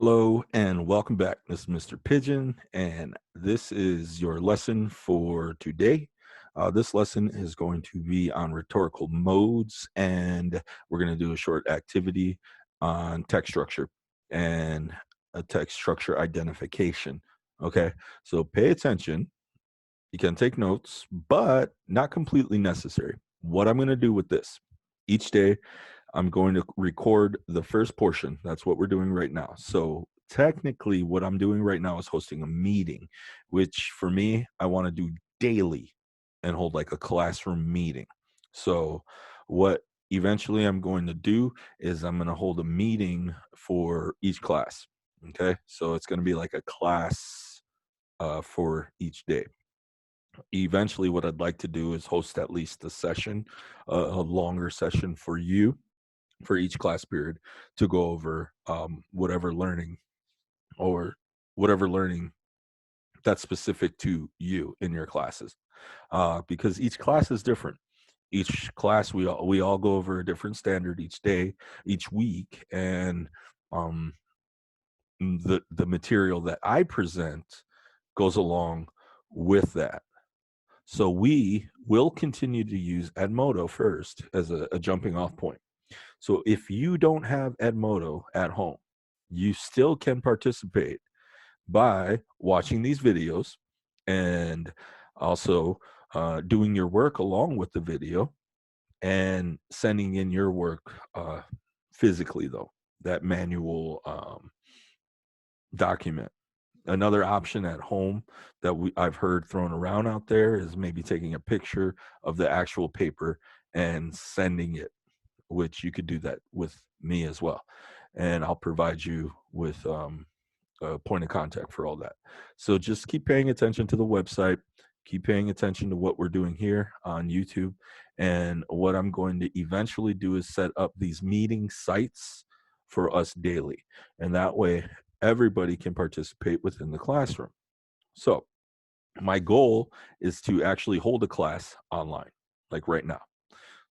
Hello and welcome back. This is Mr. Pigeon, and this is your lesson for today. This lesson is going to be on rhetorical modes, and we're going to do a short activity on text structure and a text structure identification. Okay, so pay attention. You can take notes, but not completely necessary. What I'm going to do with this each day, I'm going to record the first portion. That's what we're doing right now. So technically, what I'm doing right now is hosting a meeting, which for me, I want to do daily and hold like a classroom meeting. So what eventually I'm going to do is I'm going to hold a meeting for each class. Okay. So it's going to be like a class for each day. Eventually, what I'd like to do is host at least a session, a longer session for you for each class period to go over whatever learning or whatever learning that's specific to you in your classes, because each class is different. Each class we all go over a different standard each day, each week, and um, the material that I present goes along with that. So we will continue to use Edmodo first as a jumping off point. So if you don't have Edmodo at home, you still can participate by watching these videos and also doing your work along with the video and sending in your work physically, though, that manual document. Another option at home that I've heard thrown around out there is maybe taking a picture of the actual paper and sending it, which you could do that with me as well. And I'll provide you with a point of contact for all that. So just keep paying attention to the website, keep paying attention to what we're doing here on YouTube. And what I'm going to eventually do is set up these meeting sites for us daily. And that way, everybody can participate within the classroom. So, my goal is to actually hold a class online, like right now.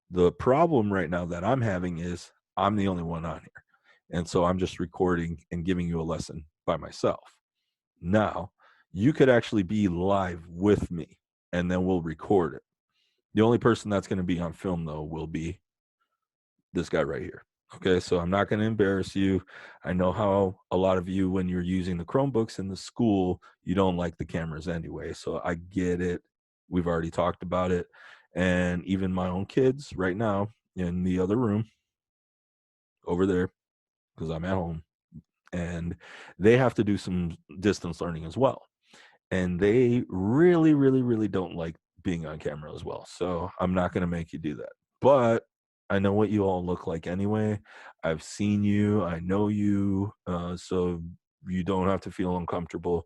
The problem right now that I'm having is I'm the only one on here. And so I'm just recording and giving you a lesson by myself. Now, you could actually be live with me and then we'll record it. The only person that's going to be on film, though, will be this guy right here. Okay, so I'm not going to embarrass you. I know how a lot of you, when you're using the Chromebooks in the school, you don't like the cameras anyway. So I get it. We've already talked about it. And even my own kids right now in the other room over there, because I'm at home, and they have to do some distance learning as well. And they really, really, really don't like being on camera as well. So I'm not going to make you do that. But I know what you all look like anyway. I've seen you, I know you. So you don't have to feel uncomfortable.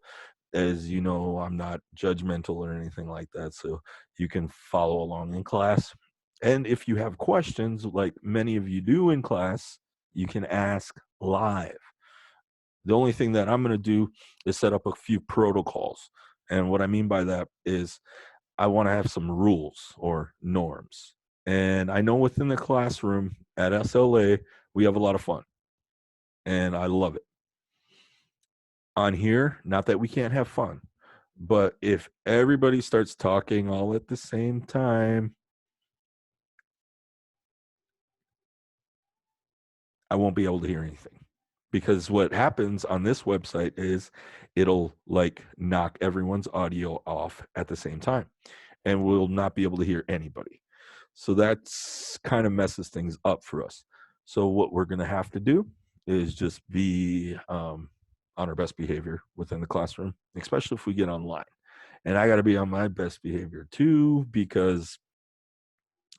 As you know, I'm not judgmental or anything like that. So you can follow along in class. And if you have questions, like many of you do in class, you can ask live. The only thing that I'm going to do is set up a few protocols. And what I mean by that is I want to have some rules or norms. And I know within the classroom at SLA, we have a lot of fun. And I love it. On here, not that we can't have fun, but if everybody starts talking all at the same time, I won't be able to hear anything. Because what happens on this website is it'll like knock everyone's audio off at the same time and we'll not be able to hear anybody. So that's kind of messes things up for us. So what we're going to have to do is just be on our best behavior within the classroom, especially if we get online. And I got to be on my best behavior too, because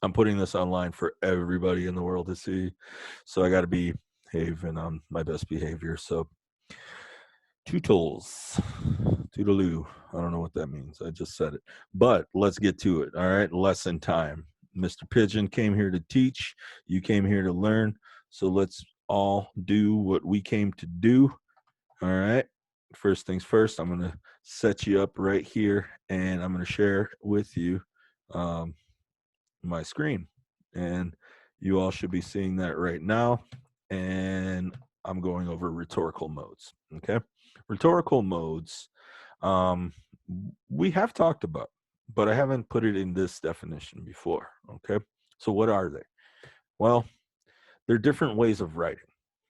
I'm putting this online for everybody in the world to see. So I got to be having on my best behavior. So toodles, toodaloo. I don't know what that means. I just said it. But let's get to it. All right. Lesson time. Mr. Pigeon came here to teach. You came here to learn. So let's all do what we came to do. All right. First things first, I'm going to set you up right here and I'm going to share with you my screen. And you all should be seeing that right now. And I'm going over rhetorical modes. Okay. Rhetorical modes, um, we have talked about, but I haven't put it in this definition before. Okay. So what are they? Well, they're different ways of writing.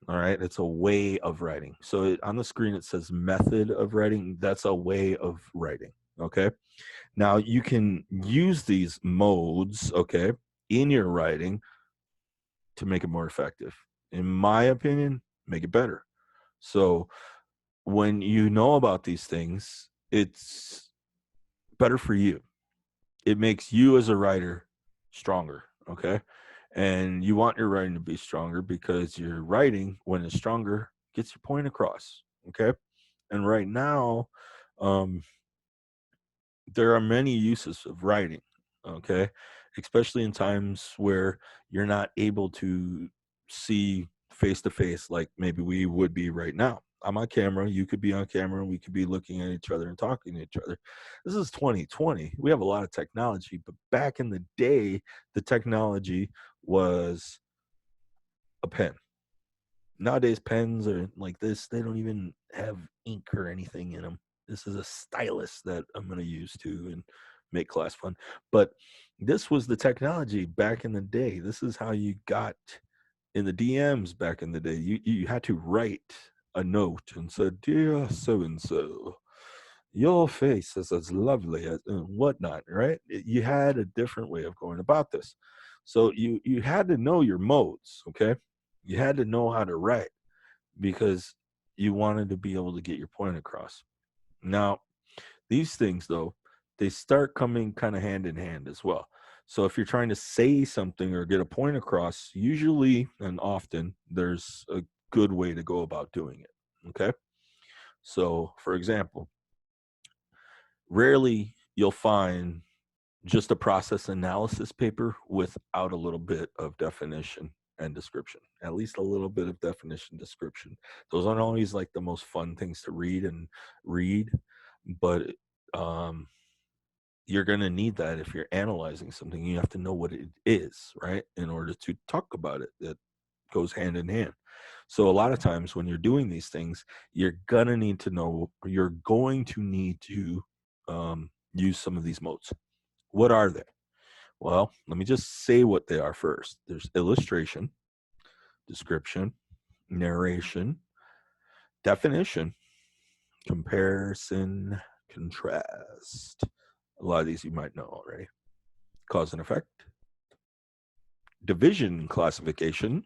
All right. It's a way of writing. So on the screen, it says method of writing. That's a way of writing. Okay. Now you can use these modes, okay, in your writing to make it more effective. In my opinion, make it better. So when you know about these things, it's better for you. It makes you as a writer stronger, okay? And you want your writing to be stronger because your writing, when it's stronger, gets your point across, okay? And right now, um, there are many uses of writing, okay, especially in times where you're not able to see face to face like maybe we would be right now. I'm on camera, you could be on camera, we could be looking at each other and talking to each other. This is 2020. We have a lot of technology, but back in the day, the technology was a pen. Nowadays, pens are like this. They don't even have ink or anything in them. This is a stylus that I'm going to use to and make class fun. But this was the technology back in the day. This is how you got in the DMs back in the day. You had to write a note and said, "Dear so and so, your face is as lovely as," and whatnot. Right? You had a different way of going about this. So you had to know your modes. Okay, you had to know how to write because you wanted to be able to get your point across. Now, these things, though, they start coming kind of hand in hand as well. So if you're trying to say something or get a point across, usually and often there's a good way to go about doing it. Okay. So, for example, rarely you'll find just a process analysis paper without a little bit of definition and description, at least a little bit of definition description. Those aren't always like the most fun things to read, but um, you're going to need that if you're analyzing something. You have to know what it is, right, in order to talk about it. That goes hand in hand. So a lot of times when you're doing these things, you're gonna need to know, you're going to need to use some of these modes. What are they? Well, let me just say what they are first. There's illustration, description, narration, definition, comparison, contrast. A lot of these you might know already. Cause and effect, division classification,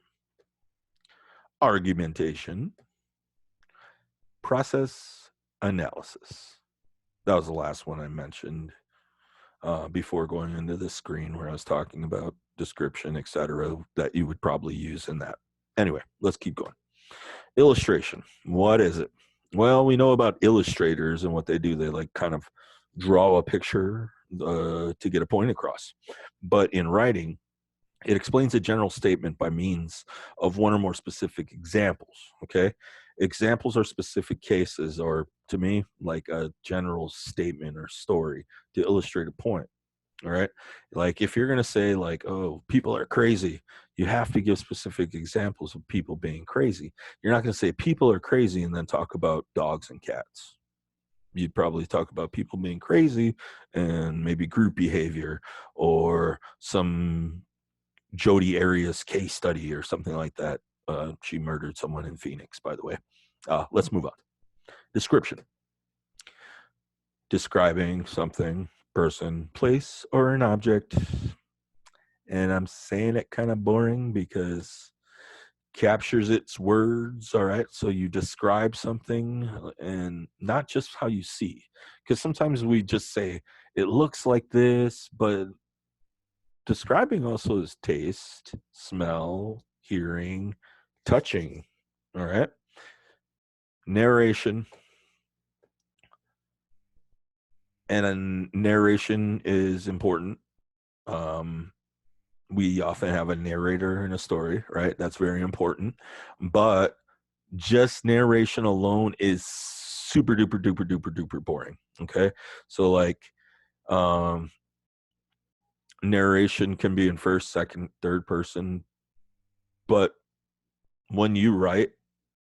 argumentation, process analysis. That was the last one I mentioned before going into this screen where I was talking about description, etc., that you would probably use in that. Anyway, let's keep going. Illustration. What is it? Well, we know about illustrators and what they do. They like kind of draw a picture to get a point across. But in writing, it explains a general statement by means of one or more specific examples. Okay. Examples are specific cases, or to me, like a general statement or story to illustrate a point. All right. Like if you're going to say, like, oh, people are crazy, you have to give specific examples of people being crazy. You're not going to say people are crazy and then talk about dogs and cats. You'd probably talk about people being crazy and maybe group behavior or some Jodi Arias case study or something like that. She murdered someone in Phoenix, by the way. Let's move on. Description. Describing something, person, place, or an object. And I'm saying it kind of boring because captures its words. All right. So you describe something and not just how you see. Because sometimes we just say it looks like this, but describing also is taste, smell, hearing, touching. All right. Narration. And a narration is important. We often have a narrator in a story, right? That's very important. But just narration alone is super duper duper duper duper boring. Okay. So like um narration can be in first, second, third person, but when you write,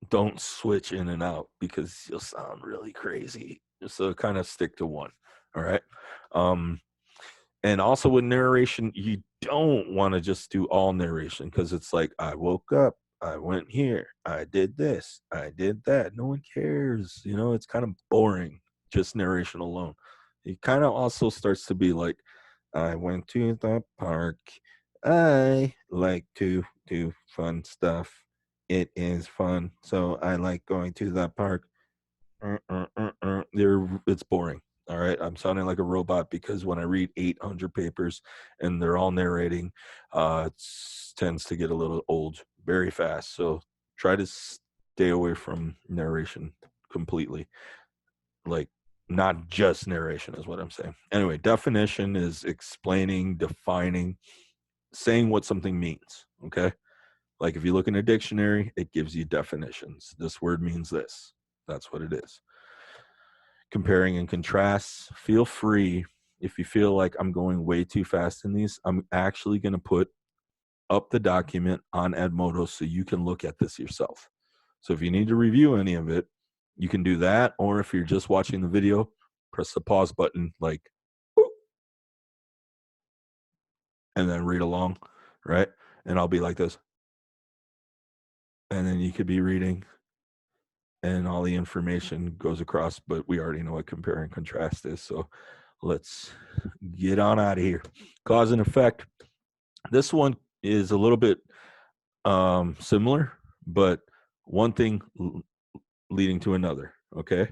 don't switch in and out because you'll sound really crazy. So kind of stick to one. All right. Um, and also with narration, you don't want to just do all narration because it's like, I woke up, I went here, I did this, I did that. No one cares. It's kind of boring, just narration alone. It kind of also starts to be like, I went to the park. I like to do fun stuff. It is fun. So I like going to the park. It's boring. All right. I'm sounding like a robot because when I read 800 papers and they're all narrating, it tends to get a little old very fast. So try to stay away from narration completely. Like, not just narration is what I'm saying. Anyway, definition is explaining, defining, saying what something means. Okay. Like if you look in a dictionary, it gives you definitions. This word means this. That's what it is. Comparing and contrasts. Feel free, if you feel like I'm going way too fast in these, I'm actually going to put up the document on Edmodo so you can look at this yourself. So if you need to review any of it, you can do that. Or if you're just watching the video, press the pause button, like, boop, and then read along, right? And I'll be like this. And then you could be reading and all the information goes across, but we already know what compare and contrast is. So let's get on out of here. Cause and effect. This one is a little bit similar, but one thing leading to another. Okay.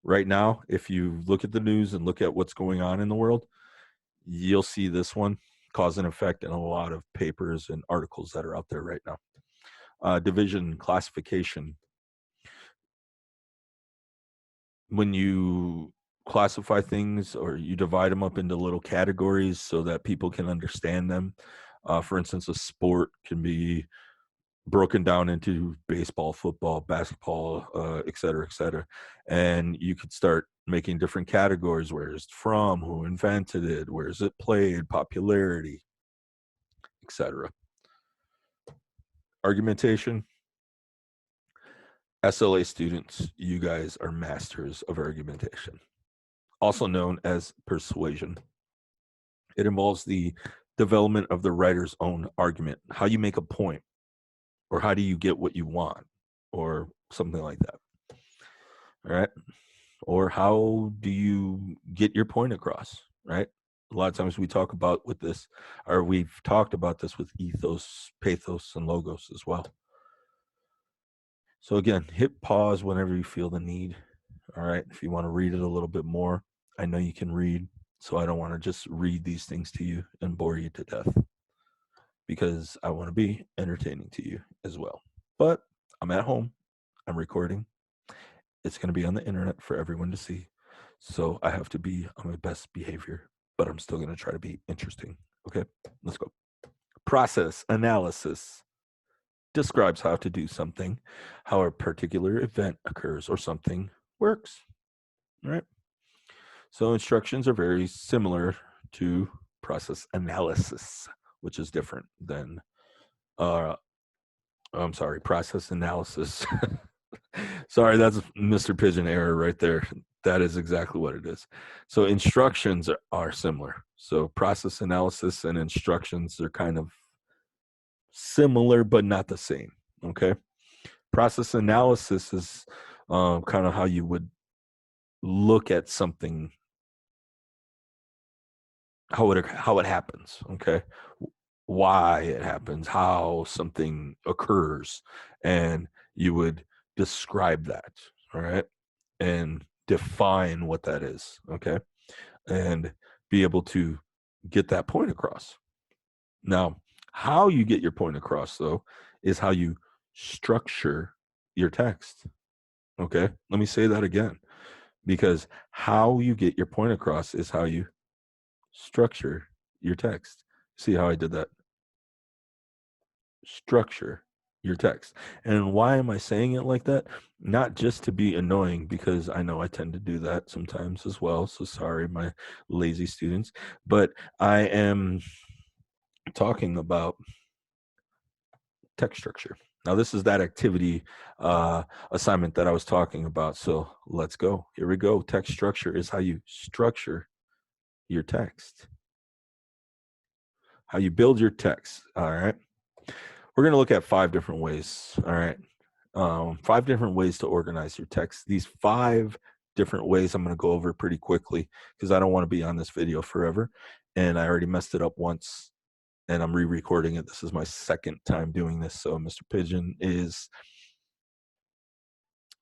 Right now, if you look at the news and look at what's going on in the world, you'll see this one, cause and effect, in a lot of papers and articles that are out there right now. Division, classification. When you classify things or you divide them up into little categories so that people can understand them. For instance, a sport can be broken down into baseball, football, basketball, et cetera, et cetera. And you could start making different categories. Where it's from, who invented it, where is it played, popularity, etc. Argumentation. SLA students, you guys are masters of argumentation, also known as persuasion. It involves the development of the writer's own argument, how you make a point, or how do you get what you want, or something like that. All right. Or how do you get your point across, right? A lot of times we talk about with this, or we've talked about this with ethos, pathos, and logos as well. So again, hit pause whenever you feel the need. All right. If you want to read it a little bit more, I know you can read. So I don't want to just read these things to you and bore you to death, because I want to be entertaining to you as well. But I'm at home, I'm recording. It's going to be on the internet for everyone to see. So I have to be on my best behavior, but I'm still going to try to be interesting. Okay, let's go. Process analysis describes how to do something, how a particular event occurs or something works. All right. So instructions are very similar to process analysis, which is different than I'm sorry, process analysis. Sorry, that's Mr. Pigeon error right there. That is exactly what it is. So instructions are similar. So process analysis and instructions are kind of similar, but not the same. Okay. Process analysis is kind of how you would look at something, how it happens. Okay. Why it happens, how something occurs, and you would describe that. All right. And define what that is. Okay. And be able to get that point across. Now, how you get your point across, though, is how you structure your text. Okay. Let me say that again, because how you get your point across is how you structure your text. See how I did that? Structure your text. And why am I saying it like that? Not just to be annoying, because I know I tend to do that sometimes as well. So sorry, my lazy students. But I am talking about text structure. Now, this is that activity assignment that I was talking about. So let's go. Here we go. Text structure is how you structure your text, how you build your text. All right. We're going to look at 5 different ways. All right. 5 different ways to organize your text. These 5 different ways I'm going to go over pretty quickly because I don't want to be on this video forever. And I already messed it up once and I'm re-recording it. This is my 2nd time doing this. So Mr. Pidgeon is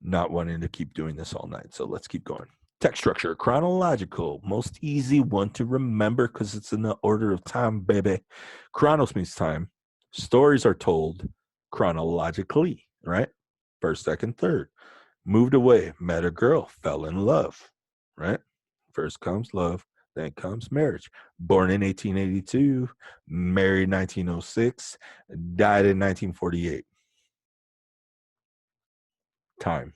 not wanting to keep doing this all night. So let's keep going. Text structure, chronological, most easy one to remember because it's in the order of time, baby. Chronos means time. Stories are told chronologically, right? First, second, third. Moved away, met a girl, fell in love, right? First comes love, then comes marriage. Born in 1882, married 1906, died in 1948. Time,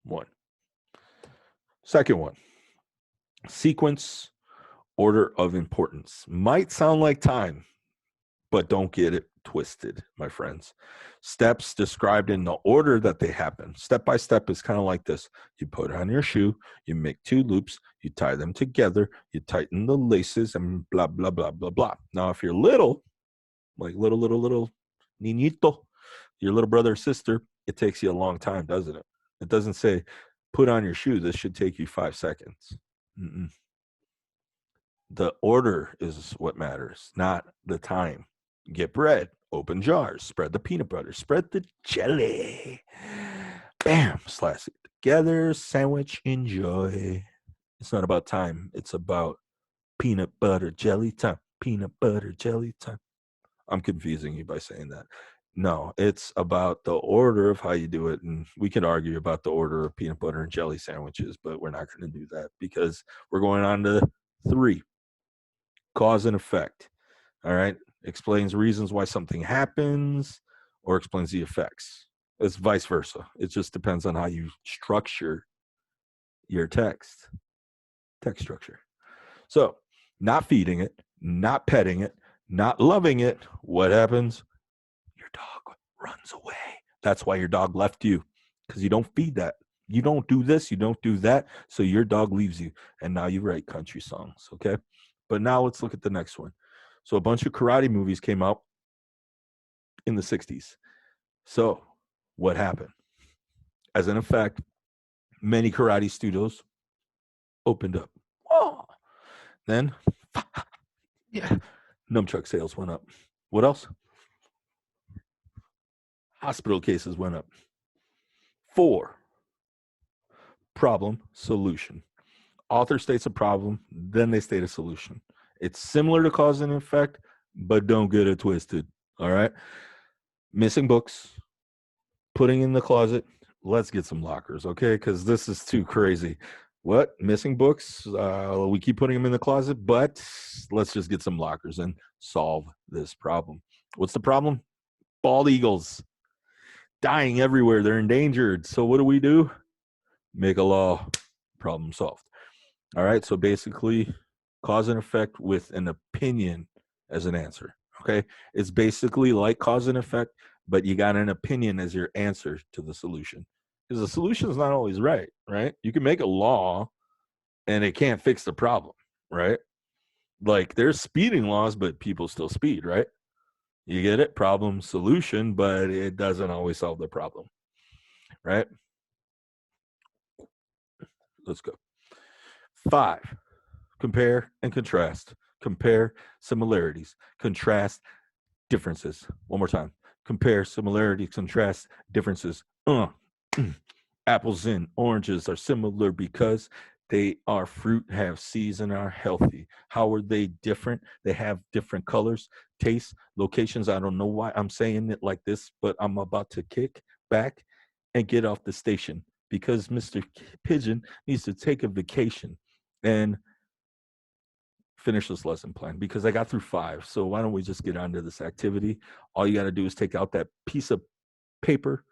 1. Second one, sequence, order of importance. Might sound like time, but don't get it twisted, my friends. Steps described in the order that they happen. Step by step is kind of like this. You put on your shoe, you make 2 loops, you tie them together, you tighten the laces, and blah, blah, blah, blah, blah. Now, if you're little, like little niñito, your little brother or sister, it takes you a long time, doesn't it? It doesn't say, put on your shoe. This should take you 5 seconds. Mm-mm. The order is what matters, not the time. Get bread, open jars, spread the peanut butter, spread the jelly. Bam, slice it together, sandwich, enjoy. It's not about time. It's about peanut butter jelly time. Peanut butter jelly time. I'm confusing you by saying that. No, it's about the order of how you do it. And we can argue about the order of peanut butter and jelly sandwiches, but we're not going to do that because we're going on to 3. Cause and effect. All right. Explains reasons why something happens or explains the effects. It's vice versa. It just depends on how you structure your text structure. So, not feeding it, not petting it, not loving it. What happens? Your dog runs away. That's why your dog left you, because you don't feed that. You don't do this, you don't do that. So your dog leaves you. And now you write country songs. Okay. But now let's look at the next one. So a bunch of karate movies came out in the 60s. So what happened? As an effect, many karate studios opened up. Oh, then, yeah, nunchuck sales went up. What else? Hospital cases went up. 4, problem, solution. Author states a problem, then they state a solution. It's similar to cause and effect, but don't get it twisted. All right. Missing books, putting in the closet. Let's get some lockers, okay? Because this is too crazy. What? Missing books? We keep putting them in the closet, but let's just get some lockers and solve this problem. What's the problem? Bald eagles dying everywhere. They're endangered. So what do? Make a law. Problem solved. All right. So basically, cause and effect with an opinion as an answer. Okay. It's basically like cause and effect, but you got an opinion as your answer to the solution. Because the solution is not always right, right? You can make a law and it can't fix the problem, right? Like there's speeding laws, but people still speed, right? You get it? Problem, solution, but it doesn't always solve the problem, right? Let's go. 5, compare and contrast. Compare similarities, contrast differences. One more time. Compare similarities, contrast differences. Apples and oranges are similar because they are fruit, have seeds, and are healthy. How are they different? They have different colors, tastes, locations. I don't know why I'm saying it like this, but I'm about to kick back and get off the station because Mr. Pigeon needs to take a vacation and finish this lesson plan because I got through 5. So why don't we just get on to this activity? All you got to do is take out that piece of paper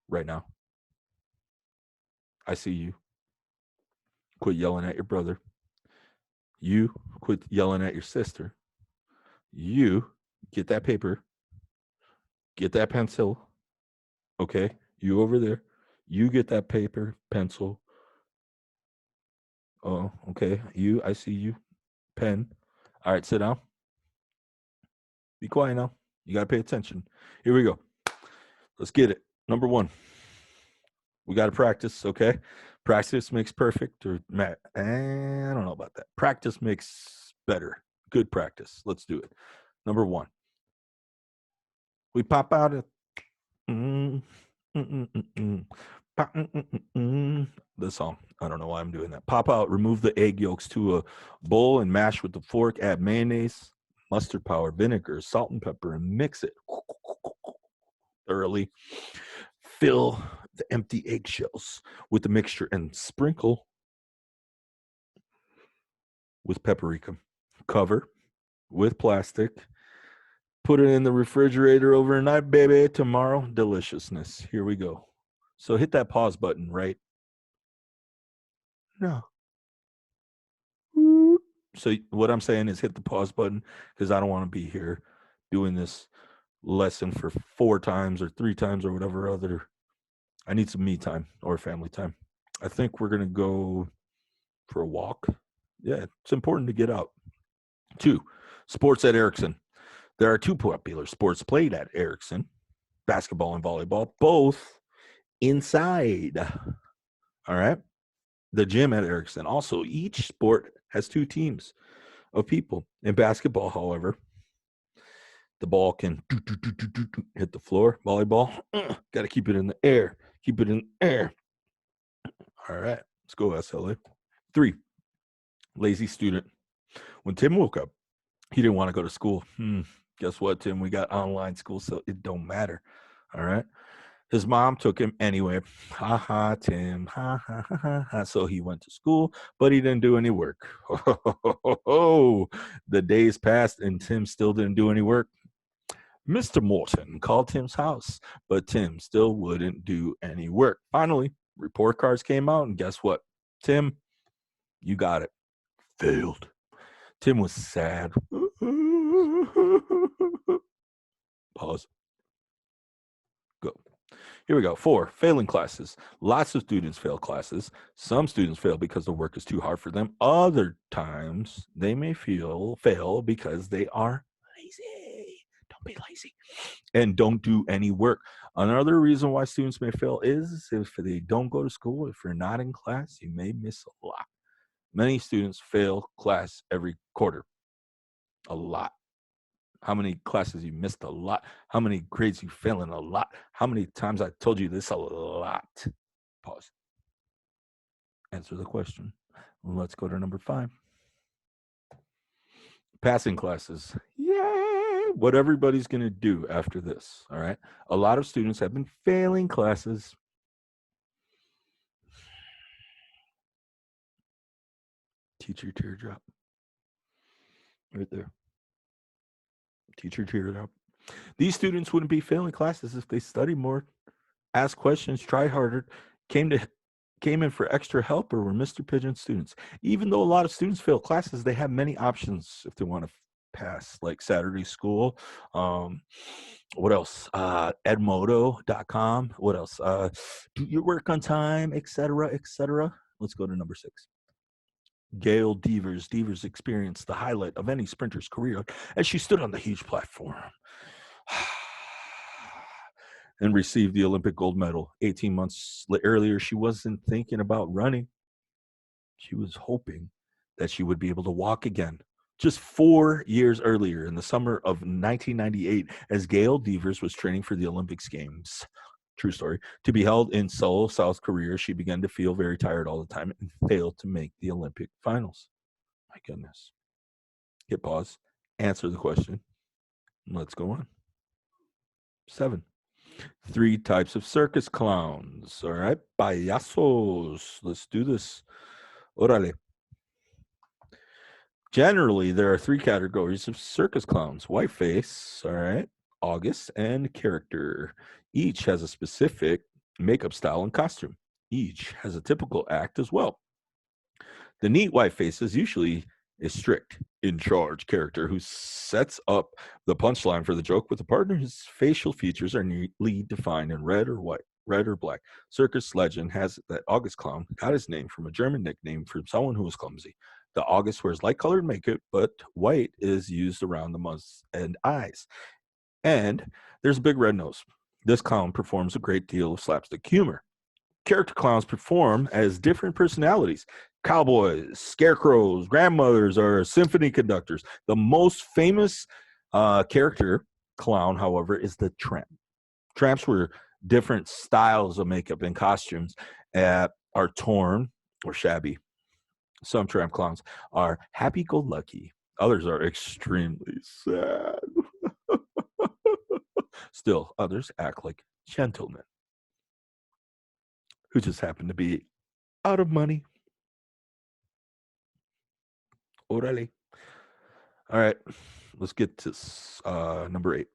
right now. I see you. Quit yelling at your brother. You quit yelling at your sister. You get that paper Get that pencil. Okay, you over there. You get that paper, pencil. Oh, okay. I see you. Pen. All right, sit down. Be quiet now. You got to pay attention. Here we go. Let's get it. Number one, we got to practice, okay? Practice makes perfect, or I don't know about that. Practice makes better. Good practice. Let's do it. Number one, we pop out a mm, mm, mm, mm, the song. I don't know why I'm doing that. Pop out, remove the egg yolks to a bowl and mash with the fork. Add mayonnaise, mustard powder, vinegar, salt, and pepper, and mix it thoroughly. Fill the empty eggshells with the mixture and sprinkle with paprika. Cover with plastic. Put it in the refrigerator overnight, baby. Tomorrow, deliciousness. Here we go. So hit that pause button, right? No. So what I'm saying is hit the pause button because I don't want to be here doing this lesson for 4 times or 3 times or whatever other. I need some me time or family time. I think we're going to go for a walk. Yeah, it's important to get out. 2, sports at Erickson. There are 2 popular sports played at Erickson, basketball and volleyball, both inside. All right. The gym at Erickson. Also, each sport has 2 teams of people. In basketball, however, the ball can hit the floor. Volleyball, got to keep it in the air. Keep it in the air. All right. Let's go, SLA. 3, lazy student. When Tim woke up, he didn't want to go to school. Guess what, Tim? We got online school, so it don't matter. All right. His mom took him anyway. Ha ha, Tim. Ha ha ha ha ha. So he went to school, but he didn't do any work. The days passed and Tim still didn't do any work. Mr. Morton called Tim's house, but Tim still wouldn't do any work. Finally, report cards came out, and guess what? Tim, you got it. Failed. Tim was sad. Pause. Go. Here we go. 4, failing classes. Lots of students fail classes. Some students fail because the work is too hard for them. Other times, they may fail because they are lazy. Don't be lazy. And don't do any work. Another reason why students may fail is if they don't go to school, if you're not in class, you may miss a lot. Many students fail class every quarter. A lot. How many classes you missed? A lot. How many grades you failing? A lot. How many times I told you this? A lot. Pause. Answer the question. Let's go to number 5. Passing classes. Yay! What everybody's going to do after this. All right. A lot of students have been failing classes. Teacher teardrop. Right there. Teacher teardrop. These students wouldn't be failing classes if they studied more, asked questions, tried harder, came in for extra help, or were Mr. Pidgeon students. Even though a lot of students fail classes, they have many options if they want to pass, like Saturday school. What else? Edmodo.com. What else? Do your work on time, etc., etc. Let's go to number 6. Gail Devers. Devers experienced the highlight of any sprinter's career as she stood on the huge platform and received the Olympic gold medal. 18 months earlier, she wasn't thinking about running. She was hoping that she would be able to walk again. Just 4 years earlier, in the summer of 1998, as Gail Devers was training for the Olympics Games, true story, to be held in Seoul, South Korea, she began to feel very tired all the time and failed to make the Olympic finals. My goodness. Hit pause. Answer the question. Let's go on. 7. 3 types of circus clowns. All right. Payasos. Let's do this. Orale. Generally, there are 3 categories of circus clowns: whiteface, all right, August, and character. Each has a specific makeup style and costume. Each has a typical act as well. The neat white faces usually a strict, in charge character who sets up the punchline for the joke with a partner whose facial features are neatly defined in red or white, red or black. Circus legend has it that August Clown got his name from a German nickname for someone who was clumsy. The August wears light colored makeup, but white is used around the mouth and eyes. And there's a big red nose. This clown performs a great deal of slapstick humor. Character clowns perform as different personalities. Cowboys, scarecrows, grandmothers, or symphony conductors. The most famous character clown, however, is the tramp. Tramps were different styles of makeup and costumes are torn or shabby. Some tramp clowns are happy-go-lucky. Others are extremely sad. Still, others act like gentlemen who just happen to be out of money. Orale. All right, let's get to number 8.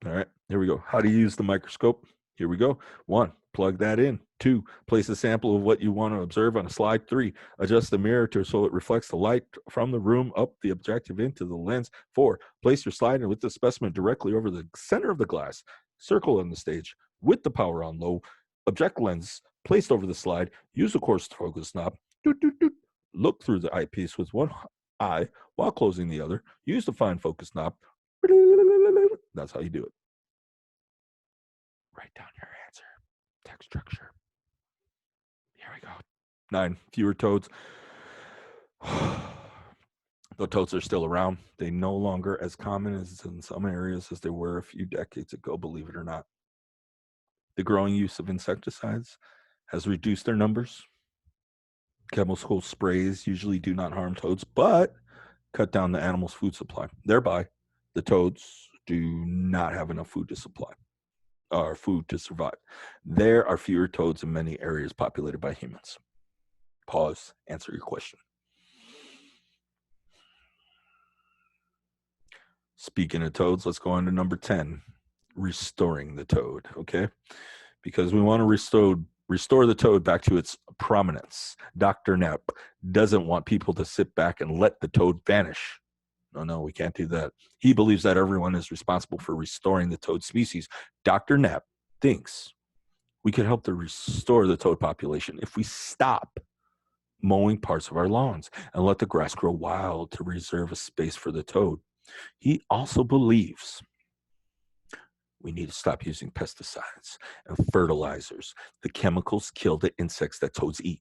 All right, here we go. How to use the microscope. Here we go. 1, plug that in. 2, place a sample of what you want to observe on a slide. 3, adjust the mirror so it reflects the light from the room up the objective into the lens. 4, place your slide with the specimen directly over the center of the glass. Circle on the stage with the power on low. Object lens placed over the slide. Use the coarse focus knob. Doot, doot, doot. Look through the eyepiece with one eye while closing the other. Use the fine focus knob. That's how you do it. Write down your answer. Text structure. Here we go. 9, fewer toads. Though toads are still around, they no longer as common as in some areas as they were a few decades ago, believe it or not. The growing use of insecticides has reduced their numbers. Chemical sprays usually do not harm toads, but cut down the animal's food supply. Thereby, the toads do not have enough food to supply or food to survive. There are fewer toads in many areas populated by humans. Pause. Answer your question. Speaking of toads, let's go on to number 10, restoring the toad, okay? Because we want to restore the toad back to its prominence. Dr. Knapp doesn't want people to sit back and let the toad vanish. No, we can't do that. He believes that everyone is responsible for restoring the toad species. Dr. Knapp thinks we could help to restore the toad population if we stop mowing parts of our lawns and let the grass grow wild to reserve a space for the toad. He also believes we need to stop using pesticides and fertilizers. The chemicals kill the insects that toads eat.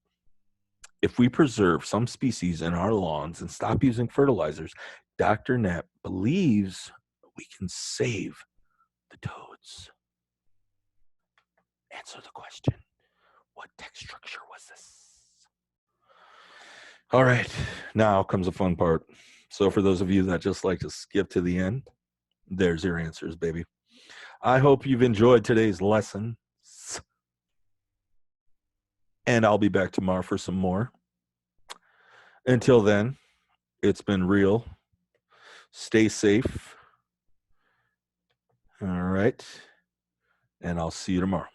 If we preserve some species in our lawns and stop using fertilizers, Dr. Knapp believes we can save the toads. Answer the question. What text structure was this? All right, now comes the fun part. So for those of you that just like to skip to the end, there's your answers, baby. I hope you've enjoyed today's lesson. And I'll be back tomorrow for some more. Until then, it's been real. Stay safe. All right. And I'll see you tomorrow.